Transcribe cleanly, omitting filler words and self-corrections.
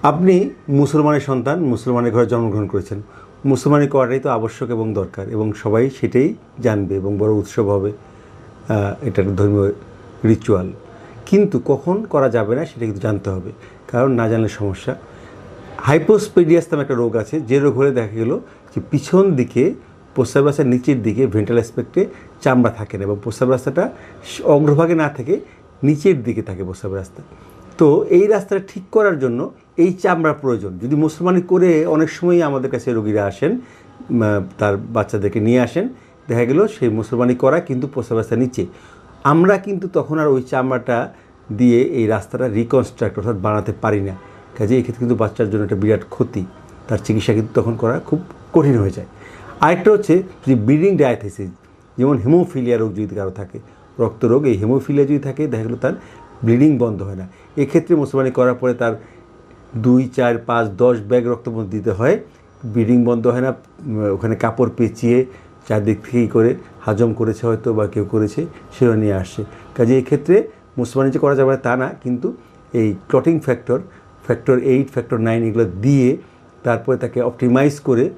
আপনি মুসলমানের সন্তান, মুসলমানের ঘরে জন্মগ্রহণ করেছেন। মুসলমানি করাটাই তো আবশ্যক এবং দরকার, এবং সবাই সেটাই জানবে এবং বড় উৎসব হবে। এটা একটা ধর্মীয় রিচুয়াল। কিন্তু কখন করা যাবে না সেটা কিন্তু জানতে হবে, কারণ না জানলে সমস্যা। হাইপোস্পেডিয়াস নামে একটা রোগ আছে, যে রোগ হলে দেখা গেল যে পিছন দিকে প্রস্রাব রাস্তার নিচের দিকে ভেন্ট্রাল অ্যাসপেক্টে চামড়া থাকে না, এবং প্রস্রাব রাস্তাটা অগ্রভাগে না থেকে নিচের দিকে থাকে প্রস্রাব রাস্তা। তো এই রাস্তাটা ঠিক করার জন্য এই চামড়ার প্রয়োজন। যদি মুসলমানি করে অনেক সময়ই আমাদের কাছে রোগীরা আসেন, তার বাচ্চাদেরকে নিয়ে আসেন, দেখা গেল সেই মুসলমানি করা কিন্তু প্রস্রাব রাস্তার নিচে। আমরা কিন্তু তখন আর ওই চামড়াটা দিয়ে এই রাস্তাটা রিকনস্ট্রাক্ট অর্থাৎ বানাতে পারি না। কাজে এক্ষেত্রে কিন্তু বাচ্চার জন্য একটা বিরাট ক্ষতি, তার চিকিৎসা কিন্তু তখন করা খুব কঠিন হয়ে যায়। আরেকটা হচ্ছে যে ব্লিডিং ডায়াথেসিস, যেমন হিমোফিলিয়া রোগ যদি কারো থাকে, রক্তরোগ, এই হিমোফিলিয়া যদি থাকে দেখা গেলো তার ব্লিডিং বন্ধ হয় না। এক্ষেত্রে মুসলমানি করার পরে তার 2, 4, 5, 10 ব্যাগ রক্ত দিতে হয়, ব্লিডিং বন্ধ হয় না। ওখানে কাপড় পেঁচিয়ে চারদিক থেকেই করে হাজম করেছে হয়তো বা কেউ করেছে, সেটা নিয়ে আসছে। কাজে এক্ষেত্রে মুসলমানি যে করা যাবে তা না, কিন্তু এই ক্লটিং ফ্যাক্টর 8, ফ্যাক্টর 9 এগুলো দিয়ে তারপরে তাকে অপটিমাইজ করে